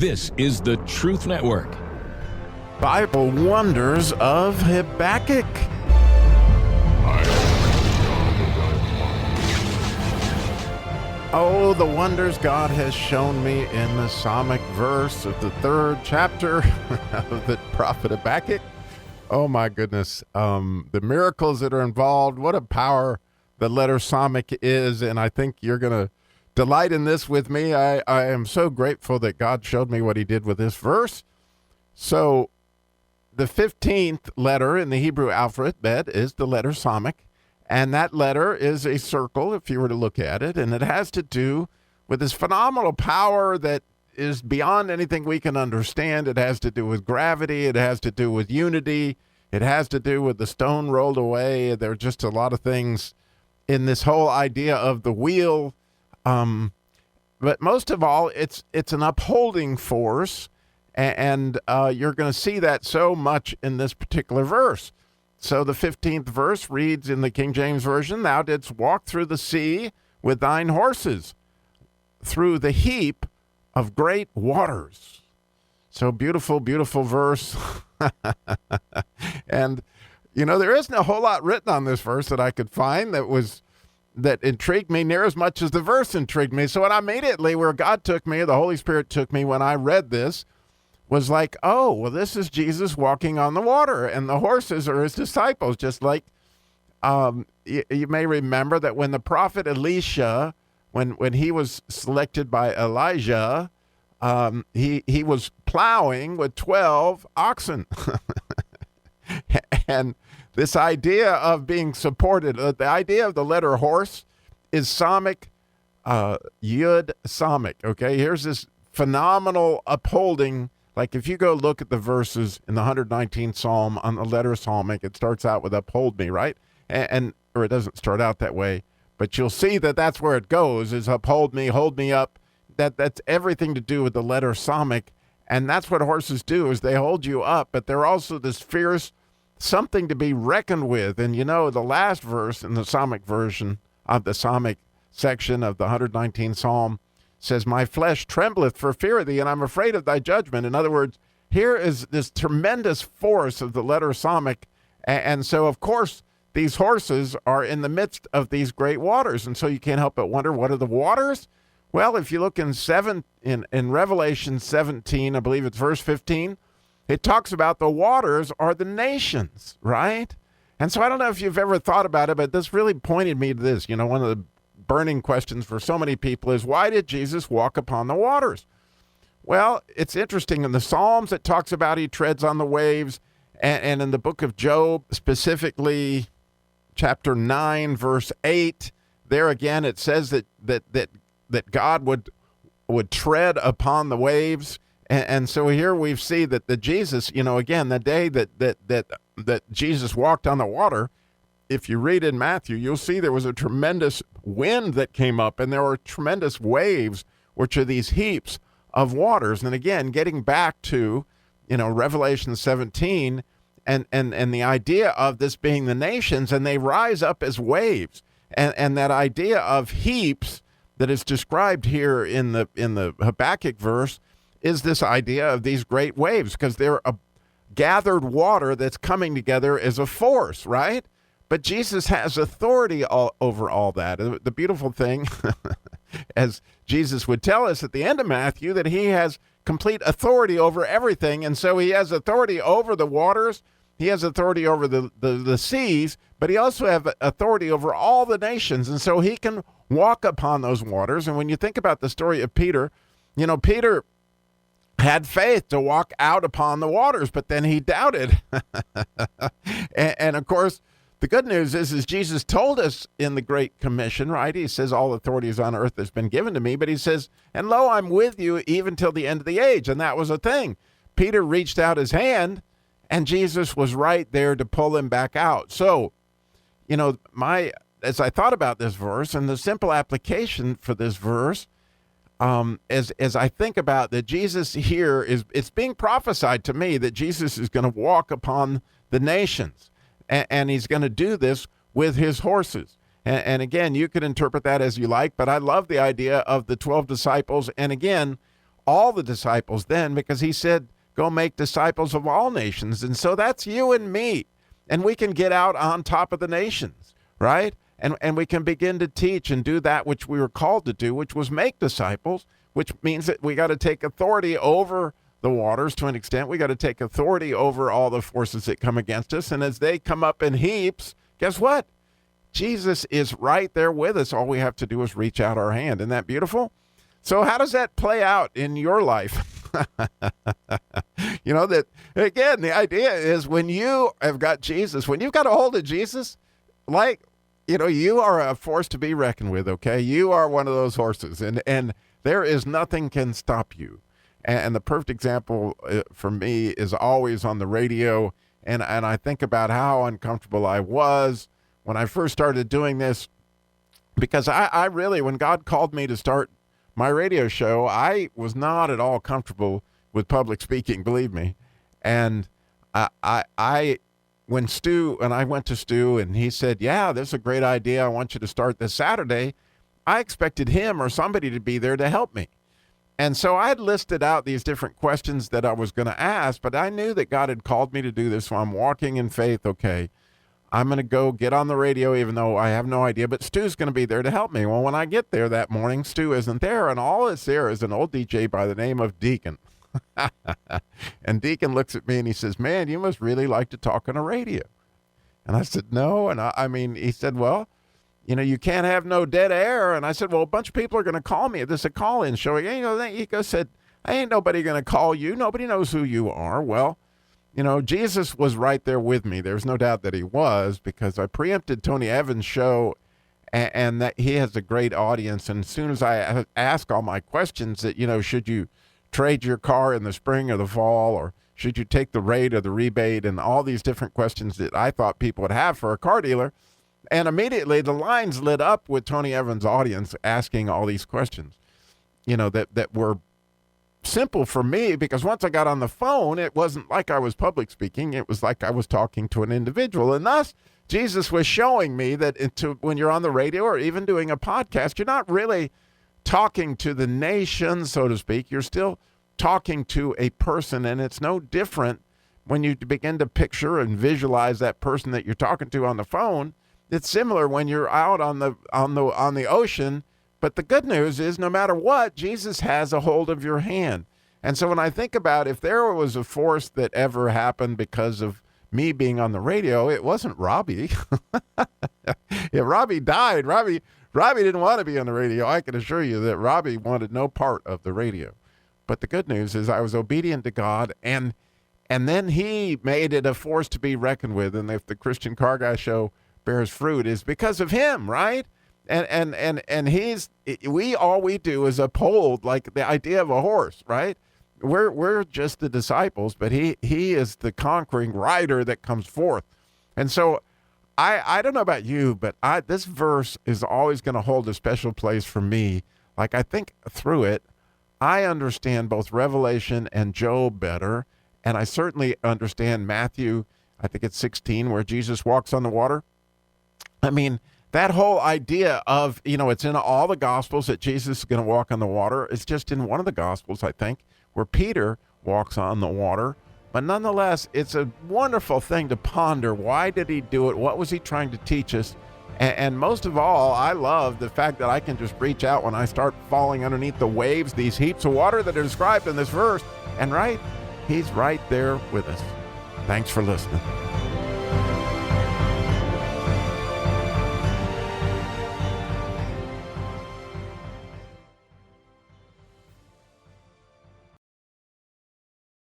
This is the Truth Network. Bible Wonders of Habakkuk. Oh, the wonders God has shown me in the psalmic verse of the 3rd chapter of the prophet Habakkuk. Oh my goodness. The miracles that are involved, what a power the letter psalmic is, and I think you're going to delight in this with me. I am so grateful that God showed me what he did with this verse. So the 15th letter in the Hebrew alphabet is the letter psalmic. And that letter is a circle, if you were to look at it, and it has to do with this phenomenal power that is beyond anything we can understand. It has to do with gravity. It has to do with unity. It has to do with the stone rolled away. There are just a lot of things in this whole idea of the wheel. But most of all, it's an upholding force, and you're going to see that so much in this particular verse. So the 15th verse reads in the King James Version, "Thou didst walk through the sea with thine horses, through the heap of great waters." So beautiful, beautiful verse. And, you know, there isn't a whole lot written on this verse that I could find that intrigued me near as much as the verse intrigued me. So when immediately where God took me, the Holy Spirit took me when I read this, was like, oh, well, this is Jesus walking on the water, and the horses are his disciples, just like you may remember that when the prophet Elisha, when he was selected by Elijah, he was plowing with 12 oxen. And this idea of being supported, the idea of the letter horse is psalmic, yud psalmic, okay? Here's this phenomenal upholding. Like if you go look at the verses in the 119th Psalm on the letter psalmic, it starts out with uphold me, right? Or it doesn't start out that way, but you'll see that that's where it goes, is uphold me, hold me up. That's everything to do with the letter psalmic, and that's what horses do, is they hold you up, but they're also this fierce something to be reckoned with. And you know, the last verse in the psalmic version of the psalmic section of the 119th Psalm says, "My flesh trembleth for fear of thee, and I'm afraid of thy judgment." In other words, here is this tremendous force of the letter psalmic. And so, of course, these horses are in the midst of these great waters. And so you can't help but wonder, what are the waters? Well, if you look in Revelation 17, I believe it's verse 15, it talks about the waters are the nations, right? And so I don't know if you've ever thought about it, but this really pointed me to this. You know, one of the burning questions for so many people is, why did Jesus walk upon the waters? Well, it's interesting. In the Psalms, it talks about he treads on the waves. And in the book of Job, specifically chapter 9, verse 8, there again, it says that God would tread upon the waves. And so here we see that Jesus, you know, again, the day that Jesus walked on the water, if you read in Matthew, you'll see there was a tremendous wind that came up, and there were tremendous waves, which are these heaps of waters. And again, getting back to, you know, Revelation 17 and the idea of this being the nations, and they rise up as waves. And that idea of heaps that is described here in the Habakkuk verse is this idea of these great waves, because they're a gathered water that's coming together as a force, right? But Jesus has authority over all that. The beautiful thing, as Jesus would tell us at the end of Matthew, that he has complete authority over everything. And so he has authority over the waters. He has authority over the seas, but he also has authority over all the nations. And so he can walk upon those waters. And when you think about the story of Peter, you know, Peter had faith to walk out upon the waters, but then he doubted. and of course, the good news is Jesus told us in the Great Commission, right? He says, all authorities on earth has been given to me, but he says, and lo, I'm with you even till the end of the age. And that was a thing. Peter reached out his hand, and Jesus was right there to pull him back out. So, you know, as I thought about this verse and the simple application for this verse, as I think about that Jesus here it's being prophesied to me that Jesus is going to walk upon the nations. And he's going to do this with his horses. And again, you can interpret that as you like, but I love the idea of the 12 disciples. And again, all the disciples then, because he said, go make disciples of all nations. And so that's you and me. And we can get out on top of the nations, right? And we can begin to teach and do that which we were called to do, which was make disciples, which means that we got to take authority over the waters to an extent. We got to take authority over all the forces that come against us. And as they come up in heaps, guess what? Jesus is right there with us. All we have to do is reach out our hand. Isn't that beautiful? So how does that play out in your life? You know, that, again, the idea is when you have got Jesus, when you've got a hold of Jesus, like, you know, you are a force to be reckoned with, okay? You are one of those horses, and there is nothing can stop you. And the perfect example for me is always on the radio, and I think about how uncomfortable I was when I first started doing this, because I really, when God called me to start my radio show, I was not at all comfortable with public speaking, believe me. And when Stu, and I went to Stu, and he said, yeah, this is a great idea. I want you to start this Saturday. I expected him or somebody to be there to help me. And so I had listed out these different questions that I was going to ask, but I knew that God had called me to do this. So I'm walking in faith. Okay, I'm going to go get on the radio, even though I have no idea, but Stu's going to be there to help me. Well, when I get there that morning, Stu isn't there, and all that's there is an old DJ by the name of Deacon. And Deacon looks at me and he says, man, you must really like to talk on a radio. And I said, no. And I mean, he said, well, you know, you can't have no dead air. And I said, well, a bunch of people are going to call me. This is a call-in show. You know, he said, ain't nobody going to call you. Nobody knows who you are. Well, you know, Jesus was right there with me. There's no doubt that he was, because I preempted Tony Evans' show, and that he has a great audience. And as soon as I ask all my questions that, you know, should you trade your car in the spring or the fall, or should you take the rate or the rebate, and all these different questions that I thought people would have for a car dealer. And immediately the lines lit up with Tony Evans' audience asking all these questions, you know, that were simple for me, because once I got on the phone, it wasn't like I was public speaking. It was like I was talking to an individual. And thus, Jesus was showing me that when you're on the radio or even doing a podcast, you're not really talking to the nation, so to speak. You're still talking to a person, and it's no different when you begin to picture and visualize that person that you're talking to on the phone. It's similar when you're out on the ocean. But the good news is, no matter what, Jesus has a hold of your hand. And so when I think about if there was a force that ever happened because of me being on the radio, it wasn't Robbie. If Robbie died, Robbie didn't want to be on the radio. I can assure you that Robbie wanted no part of the radio. But the good news is I was obedient to God, and then he made it a force to be reckoned with. And if the Christian Car Guy Show bears fruit, is because of him, right? And all we do is uphold, like, the idea of a horse, right? We're just the disciples, but he is the conquering rider that comes forth. And so I don't know about you, but this verse is always going to hold a special place for me. Like, I think through it, I understand both Revelation and Job better, and I certainly understand Matthew, I think it's 16, where Jesus walks on the water. I mean, that whole idea of, you know, it's in all the Gospels that Jesus is going to walk on the water. It's just in one of the Gospels, I think, where Peter walks on the water. But nonetheless, it's a wonderful thing to ponder. Why did he do it? What was he trying to teach us? And most of all, I love the fact that I can just reach out when I start falling underneath the waves, these heaps of water that are described in this verse. And right, he's right there with us. Thanks for listening.